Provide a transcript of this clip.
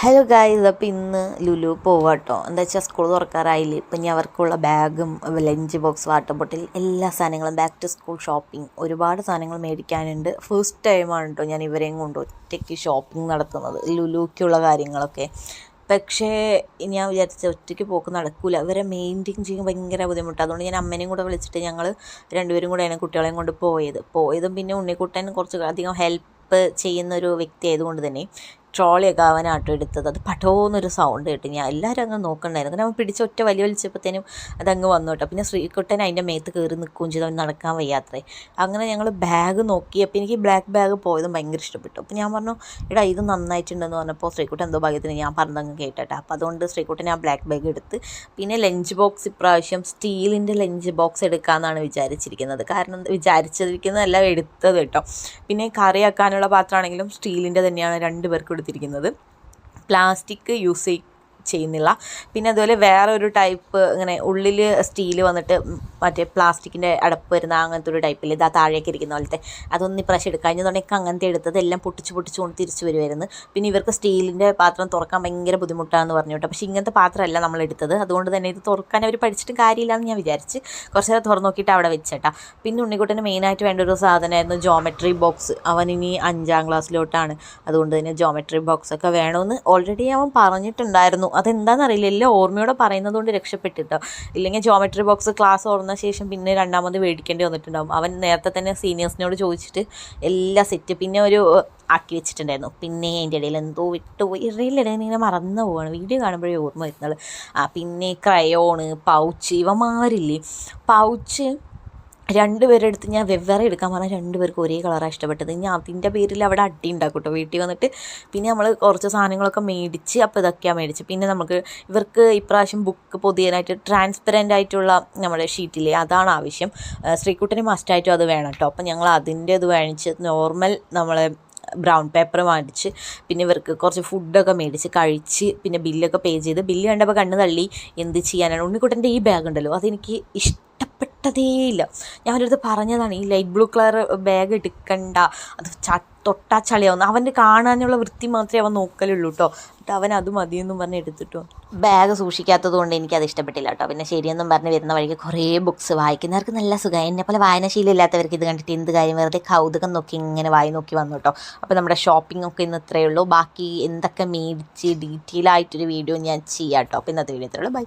Hello guys, അപ്പോൾ ഇന്ന് ലുലു പോവാട്ടോ. എന്താ വെച്ചാൽ സ്കൂൾ തുറക്കാറായില്ലേ. ഇപ്പം ഇനി അവർക്കുള്ള ബാഗും ലഞ്ച് ബോക്സ് വാട്ടർ ബോട്ടിൽ എല്ലാ സാധനങ്ങളും ബാക്ക് ടു സ്കൂൾ ഷോപ്പിംഗ് ഒരുപാട് സാധനങ്ങൾ മേടിക്കാനുണ്ട്. ഫസ്റ്റ് ടൈമാണ് കേട്ടോ ഞാൻ ഇവരെയും കൊണ്ട് ഒറ്റയ്ക്ക് ഷോപ്പിംഗ് നടത്തുന്നത്, ലുലുക്കുള്ള കാര്യങ്ങളൊക്കെ. പക്ഷേ ഞാൻ വിചാരിച്ച ഒറ്റയ്ക്ക് പോക്ക് നടക്കില്ല, ഇവരെ മെയിൻറ്റെയിൻ ചെയ്യാൻ ഭയങ്കര ബുദ്ധിമുട്ടാണ്. അതുകൊണ്ട് ഞാൻ അമ്മേനെയും കൂടെ വിളിച്ചിട്ട് ഞങ്ങൾ രണ്ടുപേരും കൂടെയാണ് കുട്ടികളെയും കൊണ്ട് പോയതും പിന്നെ ഉണ്ണിക്കുട്ടൻ കുറച്ച് അധികം ഹെൽപ്പ് ചെയ്യുന്നൊരു വ്യക്തി ആയതുകൊണ്ട് തന്നെ ട്രോളിയൊക്കെ അവനാട്ടോ എടുത്തത്. അത് പടോന്നൊരു സൗണ്ട് കേട്ട് ഞാൻ എല്ലാവരും അങ്ങ് നോക്കണ്ടായിരുന്നു. കാരണം അവൻ പിടിച്ച ഒറ്റ വലിച്ചപ്പോഴത്തേനും അതങ്ങ് വന്നു കേട്ടോ. പിന്നെ ശ്രീകുട്ടൻ അതിൻ്റെ മേത്ത് കയറി നിൽക്കുകയും ചെയ്തു, അവൻ നടക്കാൻ വയ്യാത്രേ. അങ്ങനെ ഞങ്ങൾ ബാഗ് നോക്കി. അപ്പോൾ എനിക്ക് ബ്ലാക്ക് ബാഗ് പോയതും ഭയങ്കര ഇഷ്ടപ്പെട്ടു. അപ്പോൾ ഞാൻ പറഞ്ഞു, എടാ ഇത് നന്നായിട്ടുണ്ടെന്ന് പറഞ്ഞപ്പോൾ ശ്രീകുട്ടൻ എന്തോ ഭാഗ്യത്തിന് ഞാൻ പറഞ്ഞങ്ങ് കേട്ടോ. അപ്പോൾ അതുകൊണ്ട് ശ്രീകുട്ടൻ ആ ബ്ലാക്ക് ബാഗ് എടുത്ത്. പിന്നെ ലഞ്ച് ബോക്സ് ഇപ്രാവശ്യം സ്റ്റീലിൻ്റെ ലഞ്ച് ബോക്സ് എടുക്കാമെന്നാണ് വിചാരിച്ചിരിക്കുന്നത്. കാരണം വിചാരിച്ചിരിക്കുന്നതെല്ലാം എടുത്തത് കേട്ടോ. പിന്നെ കറിയാക്കാനുള്ള പാത്രമാണെങ്കിലും സ്റ്റീലിൻ്റെ തന്നെയാണ് രണ്ടുപേർക്കും എടുത്തിരിക്കുന്നത്. പ്ലാസ്റ്റിക് യൂസ് ചെയ്യുന്നില്ല. പിന്നെ അതുപോലെ വേറെ ഒരു ടൈപ്പ് ഇങ്ങനെ ഉള്ളിൽ സ്റ്റീൽ വന്നിട്ട് മറ്റേ പ്ലാസ്റ്റിക്കിൻ്റെ അടപ്പ് വരുന്ന അങ്ങനത്തെ ഒരു ടൈപ്പിൽ ഇതാ താഴേക്ക് ഇരിക്കുന്ന പോലത്തെ അതൊന്നും ഇപ്രാവശ്യം എടുക്കാം. കഴിഞ്ഞതുകൊണ്ടൊക്കെ അങ്ങനത്തെ എടുത്തത് എല്ലാം പൊട്ടിച്ച് കൊണ്ട് തിരിച്ചു വരുമായിരുന്നു. പിന്നെ ഇവർക്ക് സ്റ്റീലിൻ്റെ പാത്രം തുറക്കാൻ ഭയങ്കര ബുദ്ധിമുട്ടാണെന്ന് പറഞ്ഞു കേട്ടോ. പക്ഷേ ഇങ്ങനത്തെ പാത്രമല്ല നമ്മൾ എടുത്തത്. അതുകൊണ്ട് തന്നെ ഇത് തുറക്കാൻ അവർ പഠിച്ചിട്ടും കാര്യമില്ലാന്ന് ഞാൻ വിചാരിച്ച് കുറച്ച് നേരം തുറന്നു നോക്കിയിട്ട് അവിടെ വെച്ചേട്ടാ. പിന്നെ ഉണ്ണിക്കുട്ടന് മെയിനായിട്ട് വേണ്ട ഒരു സാധനമായിരുന്നു ജോമെട്രി ബോക്സ്. അവൻ ഇനി 5ാം ക്ലാസ്സിലോട്ടാണ്. അതുകൊണ്ട് തന്നെ ജോമെട്രി ബോക്സൊക്കെ വേണമെന്ന് ഓൾറെഡി അവൻ പറഞ്ഞിട്ടുണ്ടായിരുന്നു. അതെന്താണെന്നറിയില്ല, എല്ലാം ഓർമ്മയോടെ പറയുന്നത് കൊണ്ട് രക്ഷപ്പെട്ടിട്ടോ. ഇല്ലെങ്കിൽ ജോമെട്രി ബോക്സ് ക്ലാസ് ഓർന്ന ശേഷം പിന്നെ രണ്ടാമത് മേടിക്കേണ്ടി വന്നിട്ടുണ്ടാകും. അവൻ നേരത്തെ തന്നെ സീനിയേഴ്സിനോട് ചോദിച്ചിട്ട് എല്ലാ സെറ്റ് പിന്നെ ഒരു ആക്കി വെച്ചിട്ടുണ്ടായിരുന്നു. പിന്നെ അതിൻ്റെ ഇടയിൽ എന്തോ വിട്ടുപോയി, ഇടയിൽ ഇങ്ങനെ മറന്നു പോവാണ്, വീഡിയോ കാണുമ്പോഴേ ഓർമ്മ വരുന്നത്. പിന്നെ ക്രയോണ്, പൗച്ച്, ഇവന്മാരില്ലേ പൗച്ച് രണ്ടുപേരുടെ അടുത്ത് ഞാൻ വെവ്വേറെ എടുക്കാൻ പറഞ്ഞാൽ രണ്ടുപേർക്കും ഒരേ കളറാണ് ഇഷ്ടപ്പെട്ടത്. ഞാൻ അതിൻ്റെ പേരിൽ അവിടെ അടി ഉണ്ടാക്കും കേട്ടോ വീട്ടിൽ വന്നിട്ട്. പിന്നെ നമ്മൾ കുറച്ച് സാധനങ്ങളൊക്കെ മേടിച്ച്, അപ്പോൾ ഇതൊക്കെയാണ് മേടിച്ച്. പിന്നെ നമുക്ക് ഇവർക്ക് ഇപ്രാവശ്യം ബുക്ക് പൊതിയാനായിട്ട് ട്രാൻസ്പെറൻ്റ് ആയിട്ടുള്ള നമ്മുടെ ഷീറ്റില്ലേ അതാണ് ആവശ്യം. ശ്രീകുട്ടന് മസ്റ്റായിട്ടും അത് വേണം കേട്ടോ. അപ്പോൾ ഞങ്ങൾ അതിൻ്റെ ഇത് മേടിച്ച് നോർമൽ നമ്മളെ ബ്രൗൺ പേപ്പർ മേടിച്ച് പിന്നെ ഇവർക്ക് കുറച്ച് ഫുഡൊക്കെ മേടിച്ച് കഴിച്ച് പിന്നെ ബില്ലൊക്കെ പേ ചെയ്ത്. ബില്ല് കണ്ടപ്പോൾ കണ്ണ് തള്ളി. എന്ത് ചെയ്യാനാണ്. ഉണ്ണിക്കുട്ടൻ്റെ ഈ ബാഗ് ഉണ്ടല്ലോ അതെനിക്ക് ഇഷ്ടപ്പെട്ടതേയില്ല. ഞാൻ അവൻ്റെ അടുത്ത് പറഞ്ഞതാണ്, ഈ ലൈറ്റ് ബ്ലൂ കളർ ബാഗ് എടുക്കണ്ട, അത് തൊട്ടാ ചളിയാവുന്നു. അവൻ്റെ കാണാനുള്ള വൃത്തി മാത്രമേ അവൻ നോക്കലുള്ളൂ കേട്ടോ. എന്നിട്ട് അവൻ അത് മതിയെന്നും പറഞ്ഞ് എടുത്തിട്ടോ. ബാഗ് സൂക്ഷിക്കാത്തത് കൊണ്ട് എനിക്കത് ഇഷ്ടപ്പെട്ടില്ല കേട്ടോ. പിന്നെ ശരിയെന്നും പറഞ്ഞ് വരുന്ന വഴിക്ക് കുറേ ബുക്സ് വായിക്കുന്നവർക്ക് നല്ല സുഖമായി. എന്നെപ്പോലെ വായനാശീലം ഇല്ലാത്തവർക്ക് ഇത് കണ്ടിട്ട് എന്ത് കാര്യം, വെറുതെ കൗതുകം നോക്കി ഇങ്ങനെ വായി നോക്കി വന്നു കേട്ടോ. അപ്പോൾ നമ്മുടെ ഷോപ്പിംഗ് ഒക്കെ ഇന്ന് ഇത്രയേ ഉള്ളൂ. ബാക്കി എന്തൊക്കെ മേടിച്ച് ഡീറ്റെയിൽ ആയിട്ടൊരു വീഡിയോ ഞാൻ ചെയ്യാം കേട്ടോ. അപ്പോൾ ഇന്നത്തെ വീഡിയോ ഇത്രയേ ഉള്ളൂ. ബൈ.